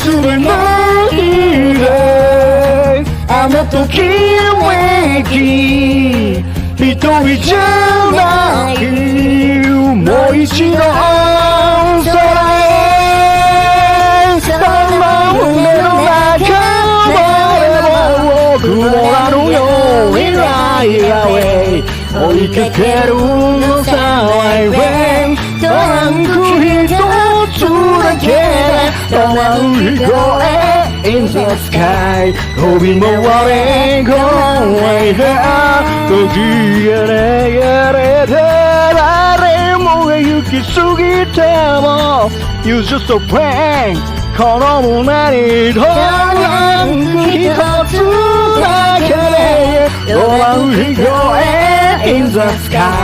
忘れないであのときめき一人じゃないもう一度空へ胸の中までも曇らぬようにライアウェイ追いかけるのさワイウェイトランク一つだけで飛び越えIn the sky 飛び回れ Go away there 時が流れて誰もが行き過ぎても You just a friend この胸にトランク一つだけで飛び越えIn the sky